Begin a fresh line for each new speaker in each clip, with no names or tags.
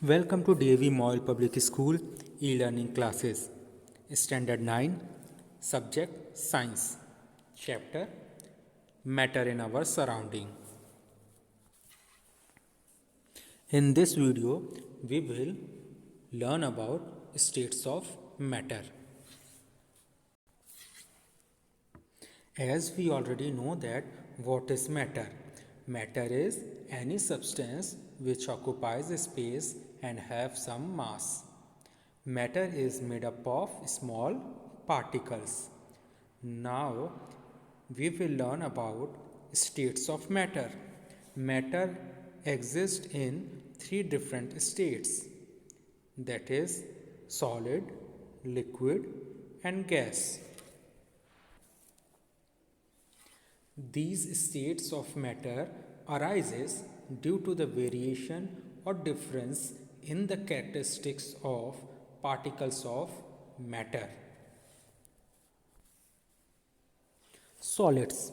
Welcome to DAV Mall Public School e-learning classes. Standard 9, Subject Science. Chapter Matter in our surrounding. In this video, we will learn about states of matter. As we already know that what is matter? Matter is any substance which occupies space and have some mass. Matter is made up of small particles. Now we will learn about states of matter. Matter exists in three different states, that is solid, liquid and gas. These states of matter arises due to the variation or difference in the characteristics of particles of matter. Solids.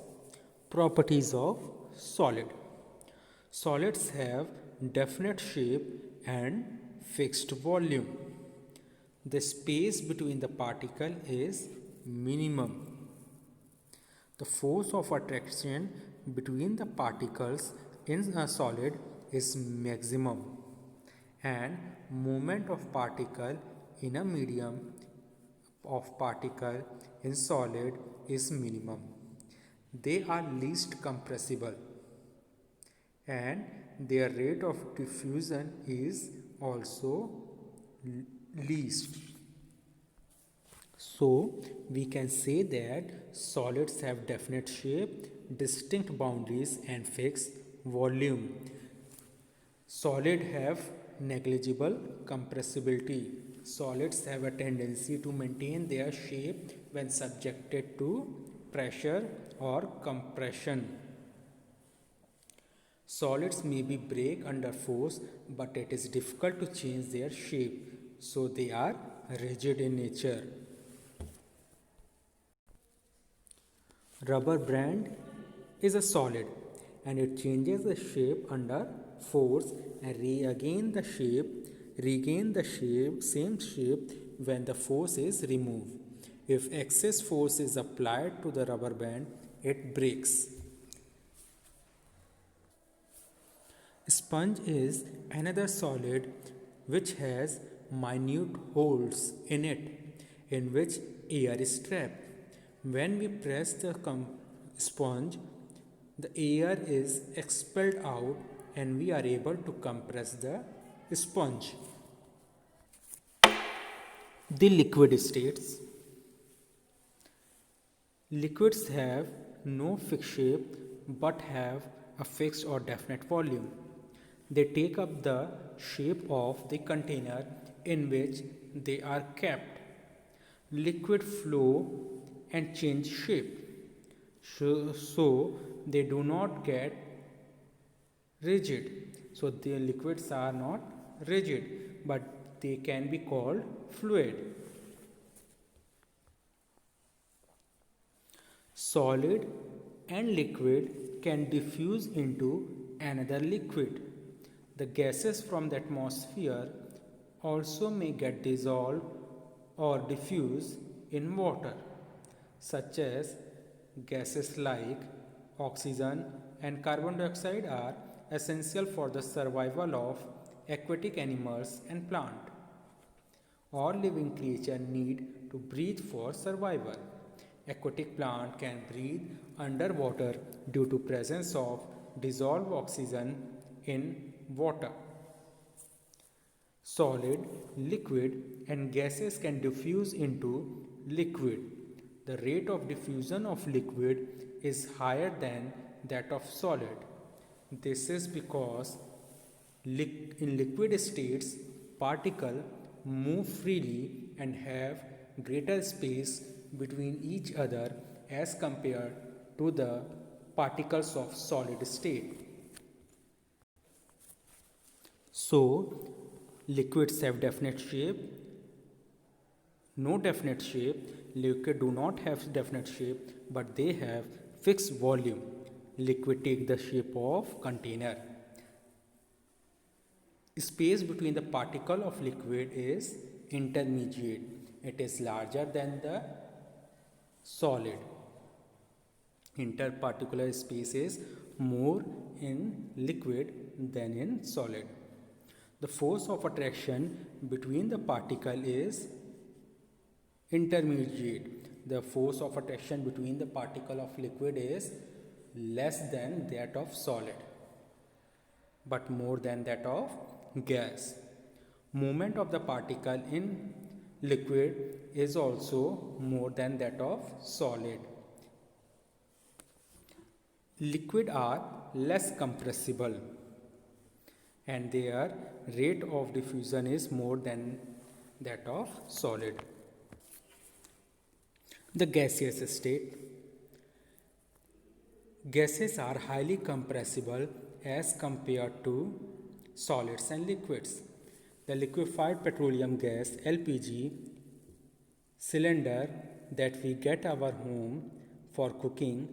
Properties of solid. Solids have definite shape and fixed volume. The space between the particle is minimum. The force of attraction between the particles in a solid is maximum, and movement of particle in a medium of particle in solid is minimum. They are least compressible and their rate of diffusion is also least. So we can say that solids have definite shape, distinct boundaries and fixed volume. Solid have negligible compressibility. Solids have a tendency to maintain their shape when subjected to pressure or compression. Solids may be break under force, but it is difficult to change their shape, so they are rigid in nature. Rubber band is a solid and it changes the shape under force and regain the same shape when the force is removed. If excess force is applied to the rubber band, it breaks. Sponge is another solid which has minute holes in it in which air is trapped. When we press the sponge, the air is expelled out and we are able to compress the sponge. The liquid states. Liquids have no fixed shape but have a fixed or definite volume. They take up the shape of the container in which they are kept. Liquid flow and change shape, so they do not get rigid. So the liquids are not rigid, but they can be called fluid. Solid and liquid can diffuse into another liquid. The gases from the atmosphere also may get dissolved or diffuse in water, such as gases like oxygen and carbon dioxide are essential for the survival of aquatic animals and plants. All living creatures need to breathe for survival. Aquatic plant can breathe underwater due to presence of dissolved oxygen in water. Solid, liquid and gases can diffuse into liquid. The rate of diffusion of liquid is higher than that of solid. This is because in liquid states, particles move freely and have greater space between each other as compared to the particles of solid state. So, liquids have definite shape, no definite shape. Liquid do not have definite shape, but they have fixed volume. Liquid take the shape of container. Space between the particle of liquid is intermediate. It is larger than the solid. Interparticular space is more in liquid than in solid. The force of attraction between the particle is intermediate. The force of attraction between the particle of liquid is less than that of solid, but more than that of gas. Movement of the particle in liquid is also more than that of solid. Liquid are less compressible and their rate of diffusion is more than that of solid. The gaseous state. Gases are highly compressible as compared to solids and liquids. The liquefied petroleum gas LPG cylinder that we get our home for cooking,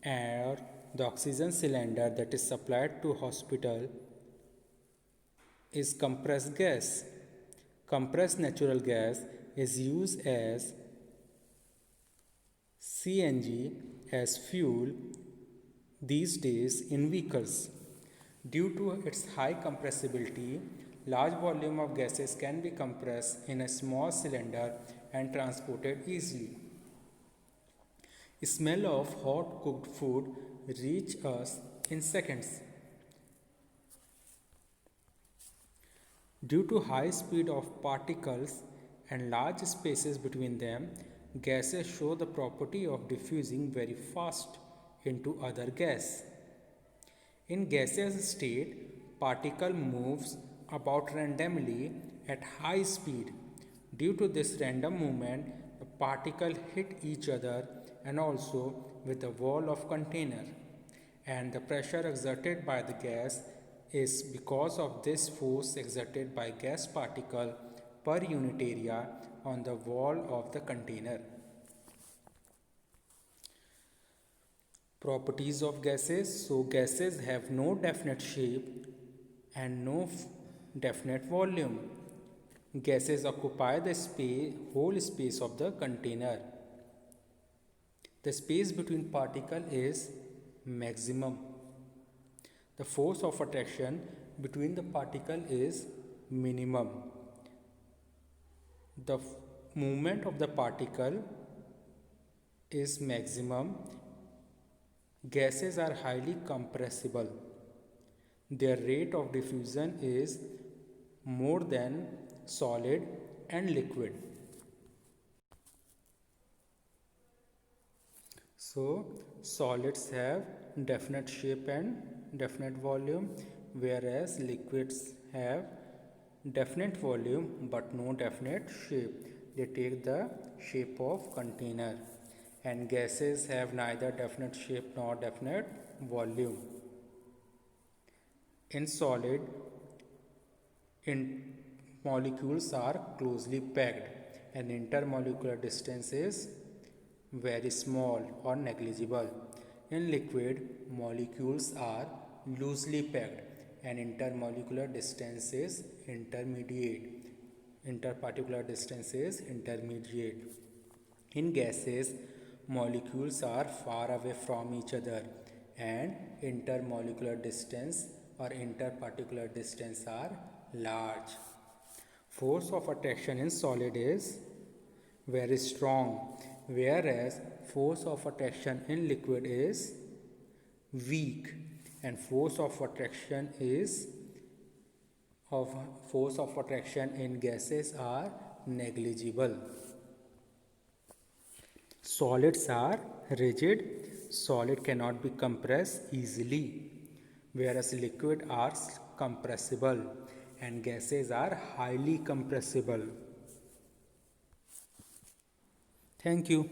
or the oxygen cylinder that is supplied to hospital, is compressed gas. Compressed natural gas is used as CNG as fuel these days in vehicles. Due to its high compressibility, large volume of gases can be compressed in a small cylinder and transported easily. Smell of hot cooked food reach us in seconds. Due to high speed of particles and large spaces between them, gases show the property of diffusing very fast into other gas. In gaseous state, particle moves about randomly at high speed. Due to this random movement, the particle hit each other and also with the wall of container, and the pressure exerted by the gas is because of this force exerted by gas particle per unit area on the wall of the container. Properties of gases. So gases have no definite shape and no definite volume. Gases occupy the whole space of the container. The space between particles is maximum. The force of attraction between the particle is minimum. The movement of the particle is maximum. Gases are highly compressible. Their rate of diffusion is more than solid and liquid. So solids have definite shape and definite volume, whereas liquids have definite volume but no definite shape. They take the shape of container, and gases have neither definite shape nor definite volume. In solid, molecules are closely packed and intermolecular distance is very small or negligible. In liquid, molecules are loosely packed and intermolecular distance is intermediate. Interparticular distance is intermediate. In gases, molecules are far away from each other and intermolecular distance or interparticular distance are large. Force of attraction in solid is very strong, whereas force of attraction in liquid is weak, and force of attraction in gases are negligible. Solids are rigid. Solid cannot be compressed easily, whereas liquid are compressible and gases are highly compressible. Thank you.